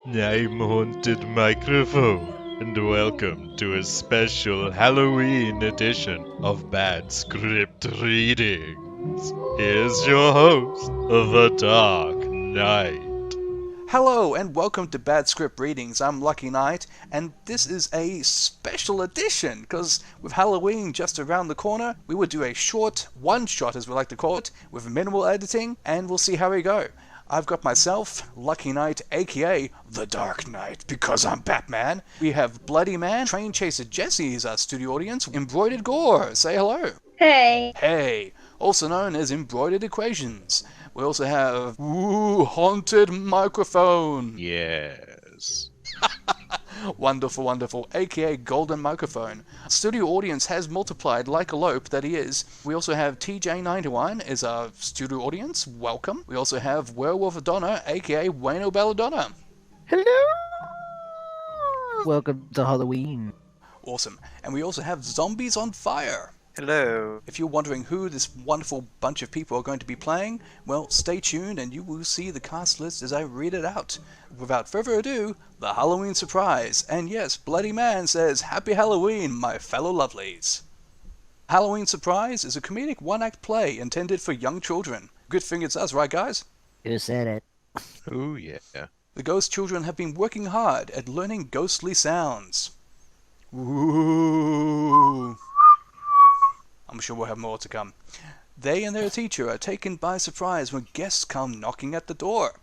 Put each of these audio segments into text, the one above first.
I'm Haunted Microphone, and welcome to a special Halloween edition of Bad Script Readings. Here's your host, The Dark Knight. Hello and welcome to Bad Script Readings. I'm Lucky Knight, and this is a special edition because with Halloween just around the corner, we would do a short one-shot, as we like to call it, with minimal editing, and we'll see how we go. I've got myself, Lucky Knight, aka The Dark Knight, because I'm Batman. We have Bloody Man, Train Chaser Jesse is our studio audience, Embroided Gore, say hello. Hey. Hey, also known as Embroided Equations. We also have Haunted Microphone. Yes. Wonderful, wonderful, aka Golden Microphone. Studio audience has multiplied like a lope that he is. We also have TJ91 as our studio audience. Welcome. We also have Werewolf Donna, aka Wayno Belladonna. Hello! Welcome to Halloween. Awesome. And we also have Zombies on Fire. Hello. If you're wondering who this wonderful bunch of people are going to be playing, well, stay tuned and you will see the cast list as I read it out. Without further ado, the Halloween surprise. And yes, Bloody Man says, Happy Halloween, my fellow lovelies. Halloween Surprise is a comedic one-act play intended for young children. Good thing it's us, right guys? Who said it? Oh, yeah. The ghost children have been working hard at learning ghostly sounds. Ooh. I'm sure we'll have more to come. They and their teacher are taken by surprise when guests come knocking at the door.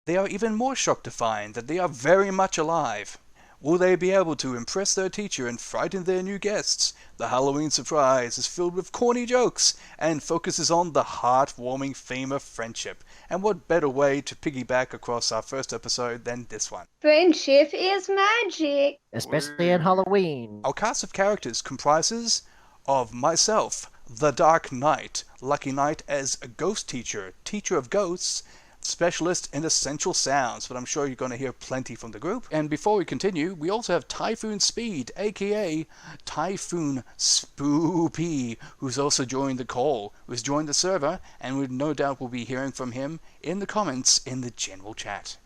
They are even more shocked to find that they are very much alive. Will they be able to impress their teacher and frighten their new guests? The Halloween surprise is filled with corny jokes and focuses on the heartwarming theme of friendship. And what better way to piggyback across our first episode than this one? Friendship is magic. Especially on Halloween. Our cast of characters comprises of myself, the Dark Knight, Lucky Knight as a ghost teacher, teacher of ghosts, specialist in essential sounds, but I'm sure you're going to hear plenty from the group. And before we continue, we also have TyphoonSpeed, aka Typhoon Spoopy, who's also joined the call, who's joined the server, and we no doubt will be hearing from him in the comments in the general chat.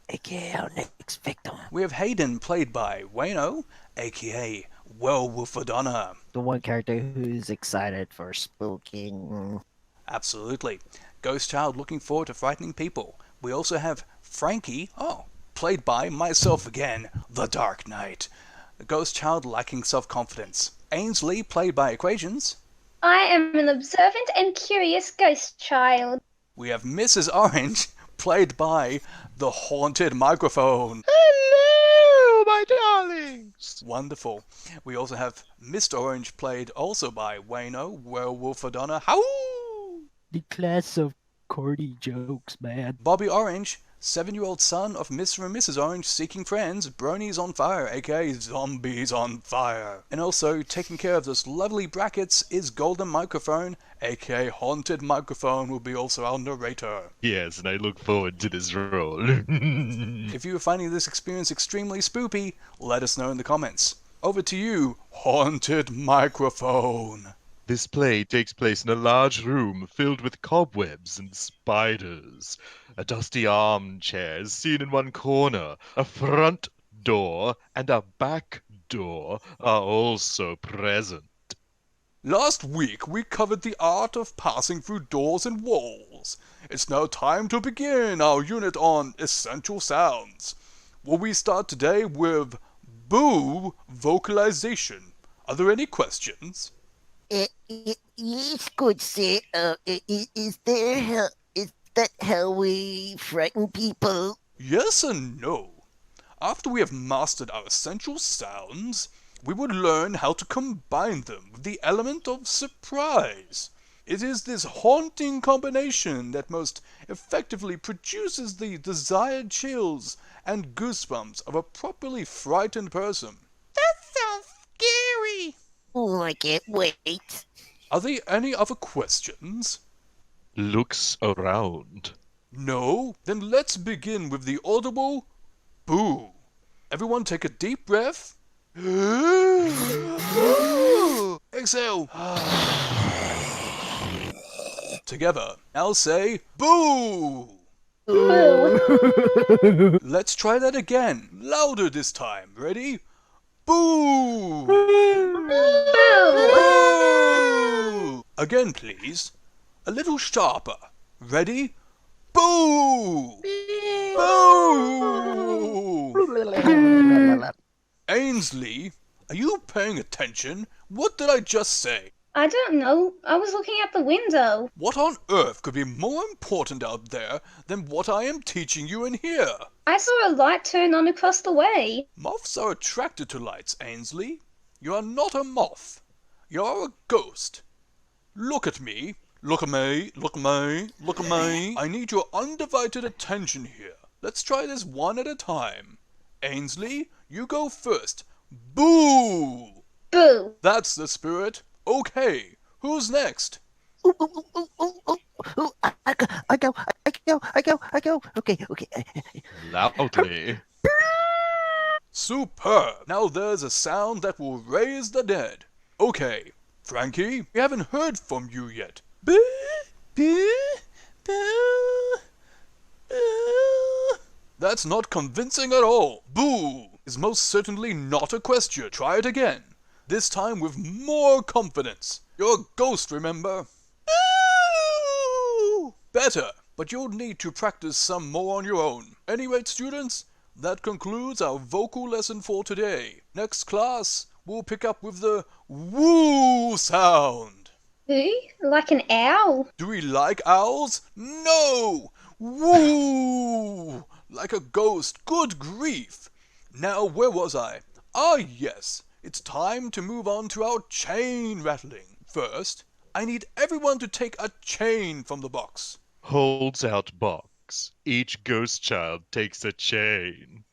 AKA our next victim. We have Hayden, played by Wayno, aka Werewolf Donna. The one character who's excited for spooking. Absolutely. Ghost Child looking forward to frightening people. We also have Frankie, played by myself again, the Dark Knight. The Ghost Child lacking self-confidence. Ainsley, played by Equations. I am an observant and curious ghost child. We have Mrs. Orange, played by the Haunted Microphone. Hello, my darlings. Wonderful. We also have Mr. Orange, played also by Wayno, Werewolf Donna. Howl! The class of corny jokes, man. Bobby Orange, 7-year-old son of Mr. and Mrs. Orange seeking friends, BroniesOnFire, aka Zombies on Fire. And also, taking care of those lovely brackets is Golden Microphone, aka Haunted Microphone, will be also our narrator. Yes, and I look forward to this role. If you are finding this experience extremely spoopy, let us know in the comments. Over to you, Haunted Microphone. This play takes place in a large room filled with cobwebs and spiders. A dusty armchair is seen in one corner. A front door and a back door are also present. Last week we covered the art of passing through doors and walls. It's now time to begin our unit on essential sounds. Will we start today with boo vocalization? Are there any questions? Yes, good sir. Is that how we frighten people? Yes and no. After we have mastered our essential sounds, we would learn how to combine them with the element of surprise. It is this haunting combination that most effectively produces the desired chills and goosebumps of a properly frightened person. That sounds scary. Oh, I can't wait. Are there any other questions? Looks around. No? Then let's begin with the audible boo. Everyone take a deep breath. Exhale. Together. Now say boo. Boo. Let's try that again. Louder this time. Ready? Boo! Boo. Boo! Again, please. A little sharper. Ready? Boo! Boo! Ainsley, are you paying attention? What did I just say? I don't know. I was looking out the window. What on earth could be more important out there than what I am teaching you in here? I saw a light turn on across the way. Moths are attracted to lights, Ainsley. You are not a moth. You are a ghost. Look at me. Look at me. Look at me. Look at me. I need your undivided attention here. Let's try this one at a time. Ainsley, you go first. Boo! Boo. That's the spirit. Okay, who's next? I go. Okay. Loudly. Superb! Now there's a sound that will raise the dead. Okay, Frankie, we haven't heard from you yet. Boo! Boo! Boo! Boo! That's not convincing at all. Boo is most certainly not a question. Try it again. This time with more confidence. You're a ghost, remember? Boo! Better, but you'll need to practice some more on your own. Anyway, students, that concludes our vocal lesson for today. Next class, we'll pick up with the woo sound. Who? Like an owl? Do we like owls? No! Woo! Like a ghost. Good grief. Now, where was I? Ah, yes. It's time to move on to our chain rattling. First, I need everyone to take a chain from the box. Holds out box. Each ghost child takes a chain.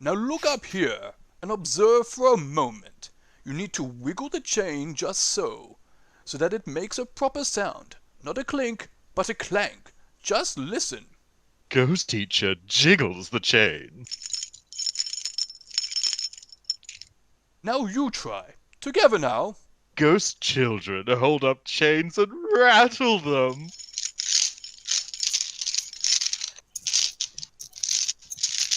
Now look up here and observe for a moment. You need to wiggle the chain just so that it makes a proper sound. Not a clink, but a clank. Just listen. Ghost teacher jiggles the chain. Now you try. Together now. Ghost children hold up chains and rattle them.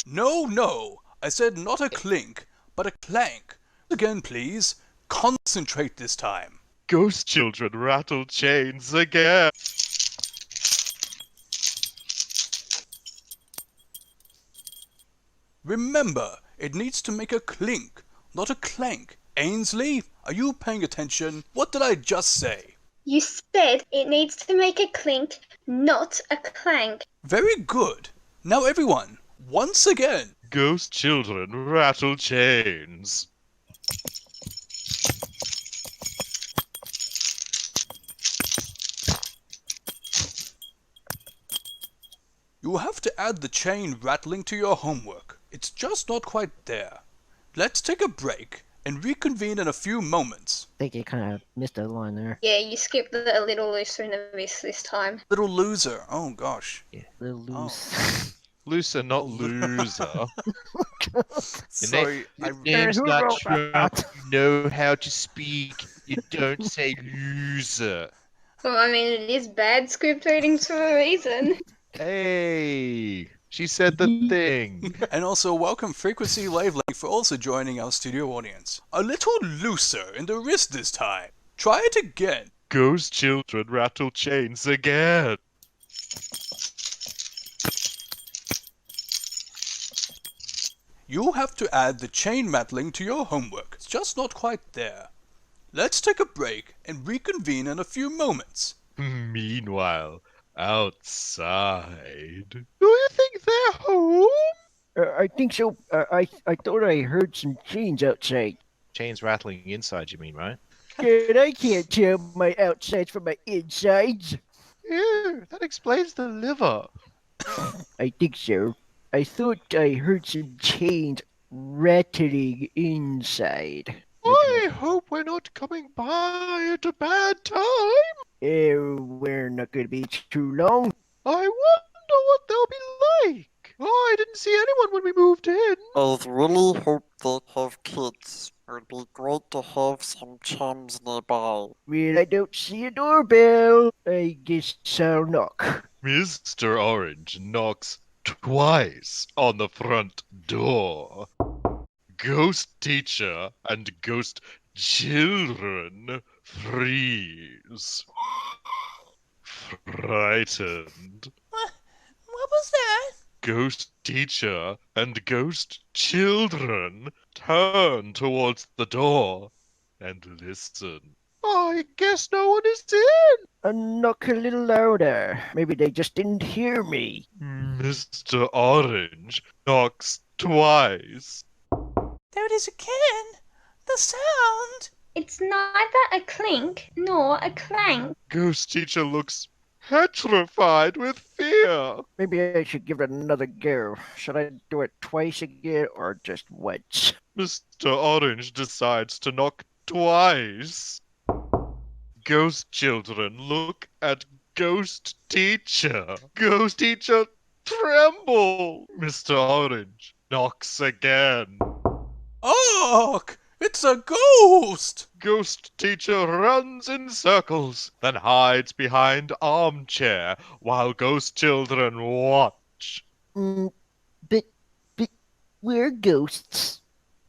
No. I said not a clink, but a clank. Again, please. Concentrate this time. Ghost children rattle chains again. Remember, it needs to make a clink, not a clank. Ainsley, are you paying attention? What did I just say? You said it needs to make a clink, not a clank. Very good. Now everyone, once again. Ghost children rattle chains. You have to add the chain rattling to your homework. It's just not quite there. Let's take a break and reconvene in a few moments. I think you kind of missed a line there. Yeah, you skipped it a little looser in the miss this time. Little loser. Oh gosh. Yeah, a little Oh. loose. Looser, not loser. Sorry, Your name's Who not wrote Trump. that? You know how to speak. You don't say loser. Well, I mean, it is bad script reading for a reason. Hey, she said the thing. And also welcome Frequency Wavelength for also joining our studio audience. A little looser in the wrist this time. Try it again. Ghost children rattle chains again. You have to add the chain rattling to your homework. It's just not quite there. Let's take a break and reconvene in a few moments. Meanwhile, outside. Do you think they're home? I think so. I thought I heard some chains outside. Chains rattling inside, you mean, right? Good, I can't tell my outsides from my insides. Yeah, that explains the liver. I think so. I thought I heard some chains rattling inside. I hope we're not coming by at a bad time. We're not gonna be too long. I wonder what they'll be like. I didn't see anyone when we moved in. I really hope they have kids. It would be great to have some chums nearby. Well, I don't see a doorbell. I guess I'll knock. Mr. Orange knocks twice on the front door. Ghost teacher and ghost children freeze. Frightened. What was that? Ghost teacher and ghost children turn towards the door and listen. I guess no one is in. Knock a little louder. Maybe they just didn't hear me. Mr. Orange knocks twice. There it is again. The sound. It's neither a clink nor a clank. Ghost teacher looks petrified with fear. Maybe I should give it another go. Should I do it twice again or just once? Mr. Orange decides to knock twice. Ghost children look at ghost teacher. Ghost teacher tremble. Mr. Orange knocks again. Ugh! It's a ghost! Ghost teacher runs in circles, then hides behind armchair while ghost children watch. But we're ghosts,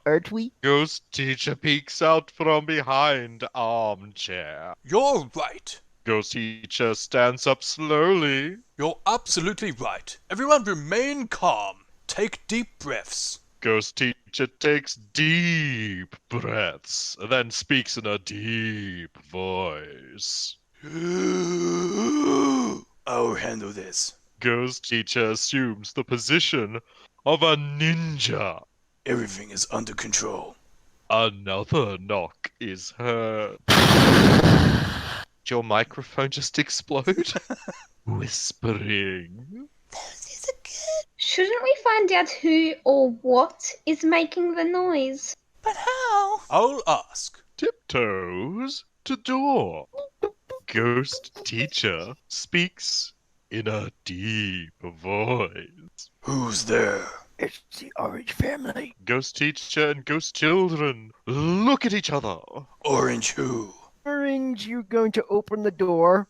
aren't we? Ghost teacher peeks out from behind armchair. You're right. Ghost teacher stands up slowly. You're absolutely right. Everyone remain calm. Take deep breaths. Ghost teacher takes deep breaths, then speaks in a deep voice. I'll handle this. Ghost teacher assumes the position of a ninja. Everything is under control. Another knock is heard. Did your microphone just explode? Whispering. There's a kid. Shouldn't we find out who or what is making the noise? But how? I'll ask. Tiptoes to door. Ghost teacher speaks in a deep voice. Who's there? It's the Orange family. Ghost teacher and ghost children look at each other. Orange who? Orange, you going to open the door?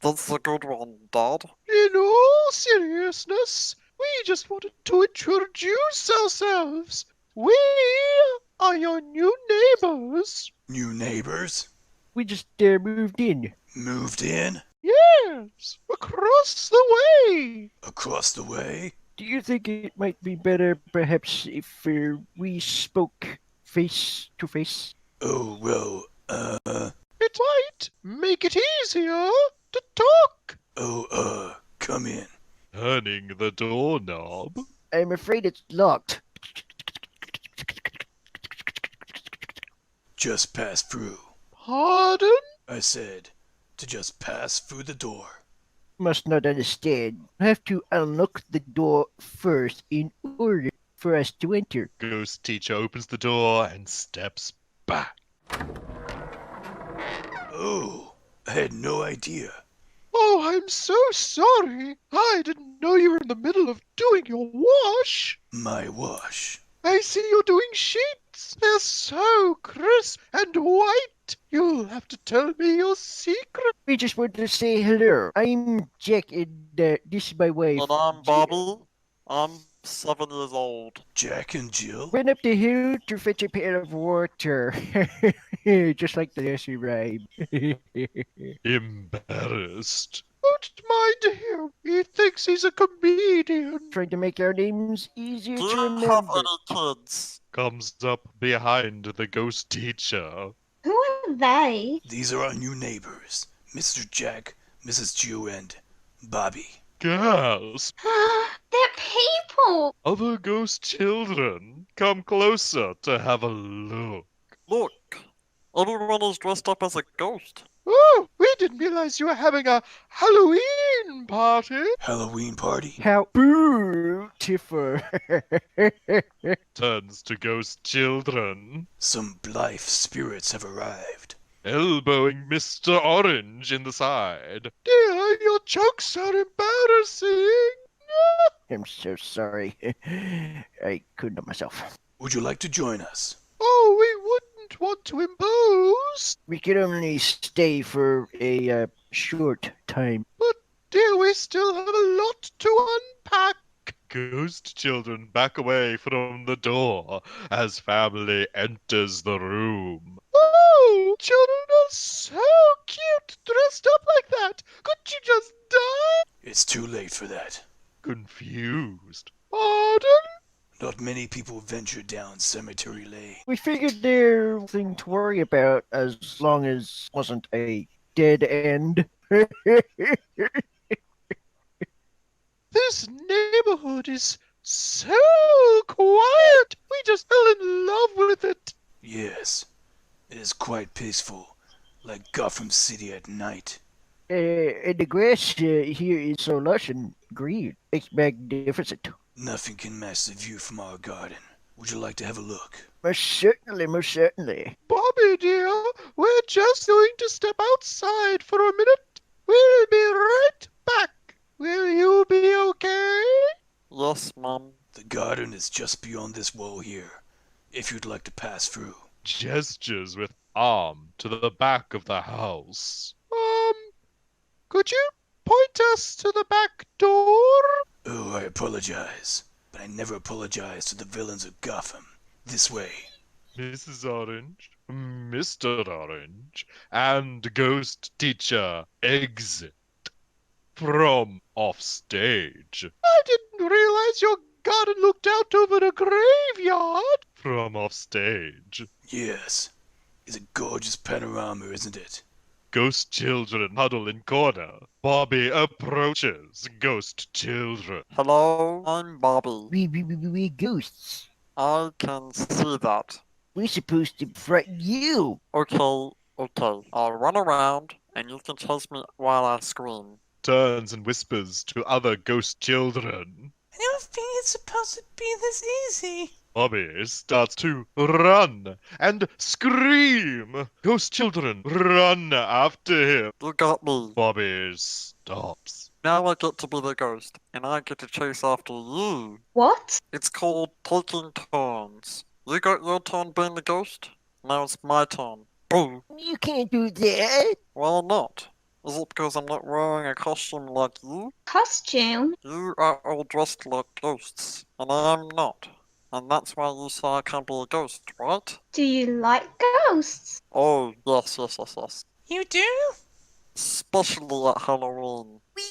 That's a good one, Dad. In all seriousness, we just wanted to introduce ourselves. We are your new neighbors. New neighbors? We just moved in. Moved in? Yes, across the way. Across the way? Do you think it might be better, perhaps, if we spoke face to face? Oh, well, It might make it easier to talk. come in. Turning the doorknob. I'm afraid it's locked. Just pass through. Pardon? I said to just pass through the door. Must not understand. Have to unlock the door first in order for us to enter. Ghost teacher opens the door and steps back. Oh, I had no idea. Oh, I'm so sorry. I didn't know you were in the middle of doing your wash. My wash. I see you're doing sheets. They're so crisp and white. You'll have to tell me your secret. We just want to say hello. I'm Jack and this is my wife. And I'm Bobby. I'm 7 years old. Jack and Jill? Went up the hill to fetch a pail of water. Just like the nursery rhyme. Embarrassed. Don't mind him. He thinks he's a comedian. Trying to make our names easier Do to you have remember. any kids? Comes up behind the ghost teacher. Who are they? These are our new neighbors. Mr. Jack, Mrs. Jill, and Bobby. Gasp. They're people! Other ghost children come closer to have a look. Look, everyone is dressed up as a ghost. Oh, we didn't realize you were having a Halloween party. Halloween party? How beautiful. Turns to ghost children, Some blithe spirits have arrived. elbowing Mr. Orange in the side. Dear, your jokes are embarrassing. I'm so sorry. I couldn't help myself. Would you like to join us? Oh, we wouldn't want to impose. We could only stay for a short time. But dear, we still have a lot to unpack. Ghost children back away from the door as family enters the room. Oh, children are so cute dressed up like that. Could you just die? It's too late for that. Confused. Pardon? Not many people venture down Cemetery Lane. We figured there was nothing to worry about as long as it wasn't a dead end. This neighborhood is so quiet. We just fell in love with it. Yes, it is quite peaceful, like Gotham City at night. And the grass here is so lush and green. It's magnificent. Nothing can match the view from our garden. Would you like to have a look? Most certainly, most certainly. Bobby, dear, we're just going to step outside for a minute. We'll be right back. Will you be okay? Yes, Mum. The garden is just beyond this wall here, if you'd like to pass through. Gestures with arm to the back of the house. Could you point us to the back door? Oh, I apologize, but I never apologize to the villains of Gotham. This way. Mrs. Orange, Mr. Orange, and Ghost Teacher exit from offstage. I didn't realize your garden looked out over a graveyard from offstage. Yes, it's a gorgeous panorama, isn't it? Ghost children huddle in corner. Bobby approaches ghost children. Hello, I'm Bobby. We ghosts. I can see that. We're supposed to frighten you. Okay. I'll run around, and you can chase me while I scream. Turns and whispers to other ghost children. I don't think it's supposed to be this easy. Bobby starts to run and scream. Ghost children run after him. You got me. Bobby stops. Now I get to be the ghost, and I get to chase after you. What? It's called taking turns. You got your turn being the ghost, now it's my turn. Boo! You can't do that. Well, not. Is it because I'm not wearing a costume like you? Costume? You are all dressed like ghosts, and I'm not. And that's why you say I can't be a ghost, right? Do you like ghosts? Oh, yes. You do? Especially at Halloween. We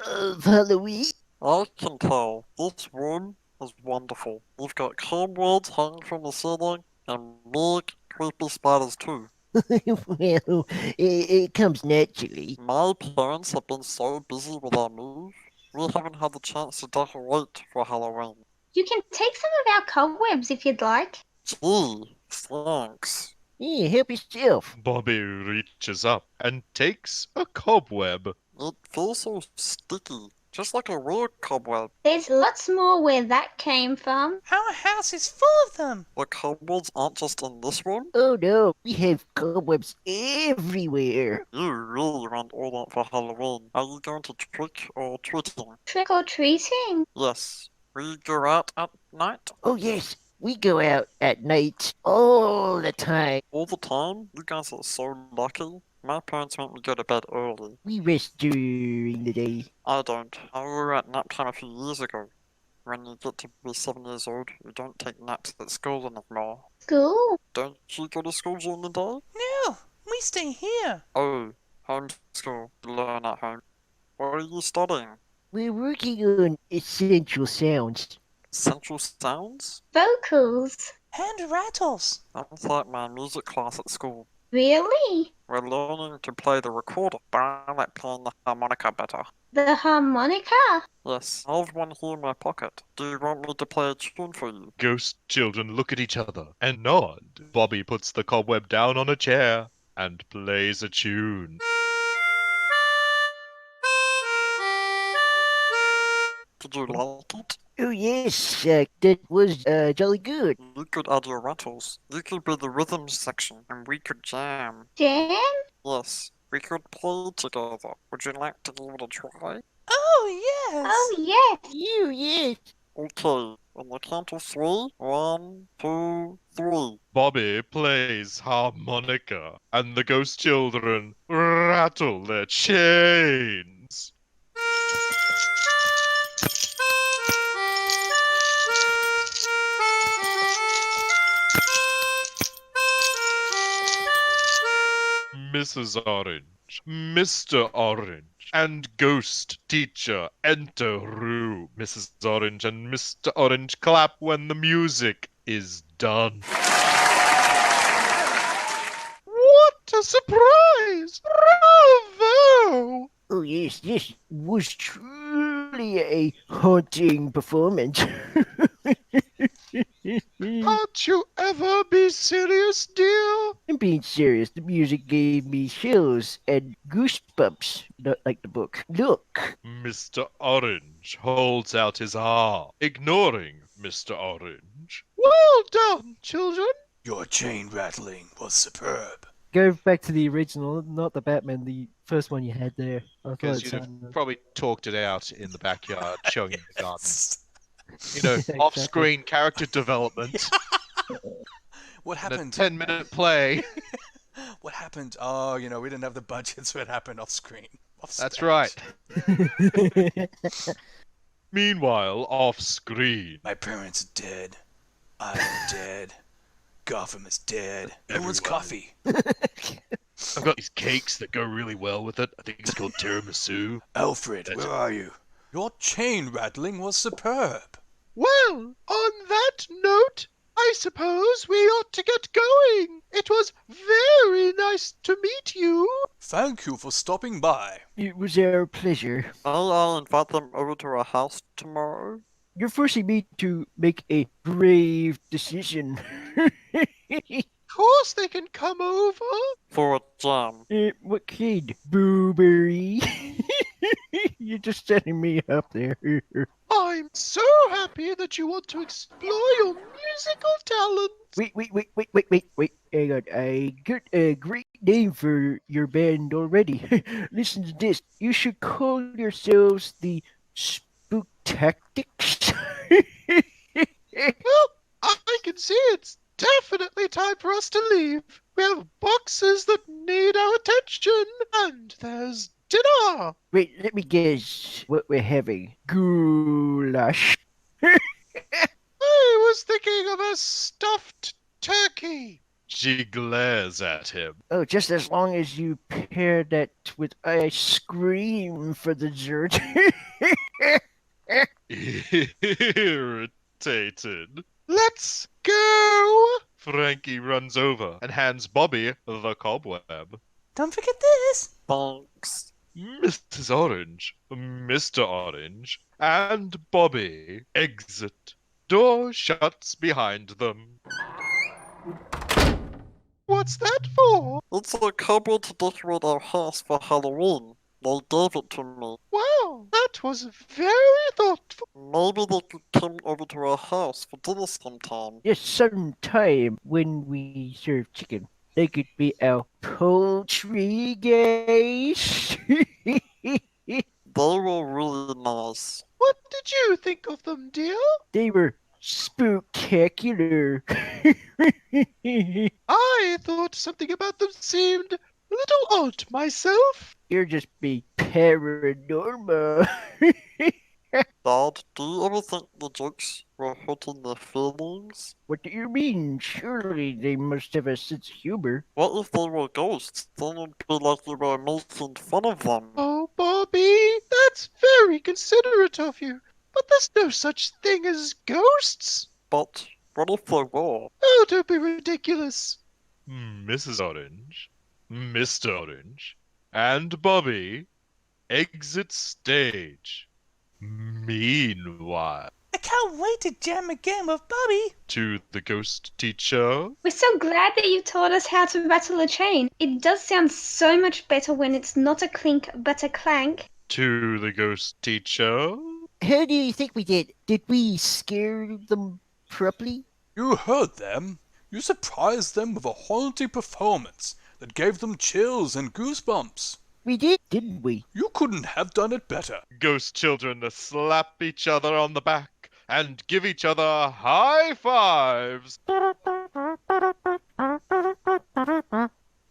love Halloween. I can tell. This room is wonderful. You've got cobwebs hanging from the ceiling, and big, creepy spiders too. Well, it comes naturally. My parents have been so busy with our move, we haven't had the chance to decorate for Halloween. You can take some of our cobwebs if you'd like. Gee, thanks. Yeah, help yourself. Bobby reaches up and takes a cobweb. It feels so sticky, just like a real cobweb. There's lots more where that came from. Our house is full of them. The cobwebs aren't just in this room. Oh no, we have cobwebs everywhere. You really want all that for Halloween. Are you going to trick or treating? Trick or treating? Yes. Will you go out at night? Oh yes, we go out at night all the time. All the time? You guys are so lucky. My parents make me go to bed early. We rest during the day. I don't. I were at nap time a few years ago. When you get to be 7 years old, you don't take naps at school anymore. School? Don't you go to school during the day? No, we stay here. Oh, homeschool. You learn at home. What are you studying? We're working on essential sounds. Central sounds? Vocals? And rattles. That's like my music class at school. Really? We're learning to play the recorder, but I like playing the harmonica better. The harmonica? Yes, I have one here in my pocket. Do you want me to play a tune for you? Ghost children look at each other and nod. Bobby puts the cobweb down on a chair and plays a tune. Did you like it? Oh yes, that was jolly good. You could add your rattles. You could be the rhythm section, and we could jam. Jam? Yes, we could play together. Would you like to give it a try? Oh, yes. Oh yes. You yes. Okay, On the count of 3. 1, 2, 3. Bobby plays harmonica, and the ghost children rattle their chains. Mrs. Orange, Mr. Orange, and Ghost Teacher enter room. Mrs. Orange and Mr. Orange clap when the music is done. What a surprise! Bravo! Oh yes, this was truly a haunting performance. Can't you ever be serious, dear? I'm being serious. The music gave me chills and goosebumps, not like the book. Look. Mr. Orange holds out his arm, ignoring Mr. Orange. Well done, children. Your chain rattling was superb. Go back to the original, not the Batman, the first one you had there. I thought Because it you'd have sounded... probably talked it out in the backyard, showing in the garden. You know, Exactly. off-screen character development. What And a happened? 10-minute play. What happened? Oh, you know, we didn't have the budget, so it happened off screen. That's right. Meanwhile, off screen, My parents are dead. I'm dead. Gotham is dead. Everyone's Everyone. coffee. I've got these cakes that go really well with it. I think it's called tiramisu. Alfred, That's where it. are you? Your chain rattling was superb. Well, on that note, I suppose we ought to get going. It was very nice to meet you. Thank you for stopping by. It was our pleasure. I'll invite them over to our house tomorrow. You're forcing me to make a brave decision. Of course they can come over. For a jam. What kid? Booberry? You're just setting me up there. I'm so happy that you want to explore your musical talent. Wait. Hang on. I got a great name for your band already. Listen to this. You should call yourselves the Spooktactics. Well, I can see it's definitely time for us to leave. We have boxes that need our attention, and there's dinner. Wait, let me guess what we're having. Goulash. I was thinking of a stuffed turkey. She glares at him. Oh, just as long as you pair that with ice cream for dessert. Irritated. Let's go! Frankie runs over and hands Bobby the cobweb. Don't forget this. Thanks. Mrs. Orange, Mr. Orange, and Bobby exit. Door shuts behind them. What's that for? It's a cupboard to decorate our house for Halloween. They gave it to me. Wow, that was very thoughtful. Maybe they could come over to our house for dinner sometime. Yes, sometime when we serve chicken. They could be our poultry guys. They were really nice. What did you think of them, dear? They were spooktacular. I thought something about them seemed a little odd myself. You're just being paranormal. Dad, do you ever think the jokes were hurting their feelings? What do you mean? Surely they must have a sense of humor. What if they were ghosts? Then it'd be like you were making fun of them. Oh, Bobby, that's very considerate of you. But there's no such thing as ghosts. But what if they were? Oh, don't be ridiculous. Mrs. Orange, Mr. Orange, and Bobby exit stage. Meanwhile, I can't wait to jam again with Bobby. to the ghost teacher. We're so glad that you taught us how to rattle a chain. It does sound so much better when it's not a clink but a clank. To the ghost teacher. How do you think we did? Did we scare them properly? You heard them. You surprised them with a haunting performance that gave them chills and goosebumps. We did, didn't we? You couldn't have done it better. Ghost children slap each other on the back and give each other high fives.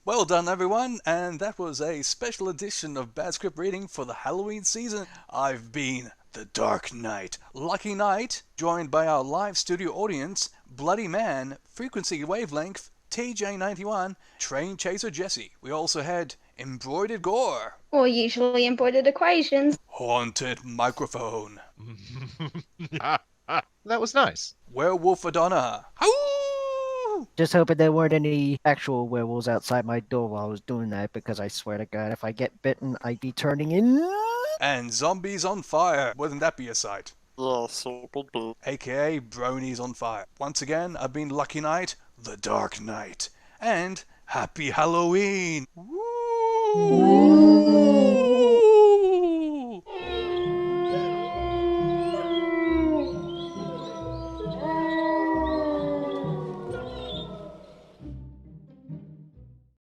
Well done, everyone, and that was a special edition of Bad Script Reading for the Halloween season. I've been the Dark Knight, Lucky Knight, joined by our live studio audience, Bloody Man, Frequency Wavelength, TJ91, Train Chaser Jesse. We also had Embroided Gore, Or usually embroidered equations. Haunted Microphone, That was nice. Werewolf Adonna. Howoo! Just hoping there weren't any actual werewolves outside my door while I was doing that, because I swear to God, if I get bitten, I'd be turning in. And Zombies on Fire. Wouldn't that be a sight? Yes, it would be. AKA Bronies on Fire. Once again, I've been Lucky Knight, the Dark Knight. And Happy Halloween! Woo!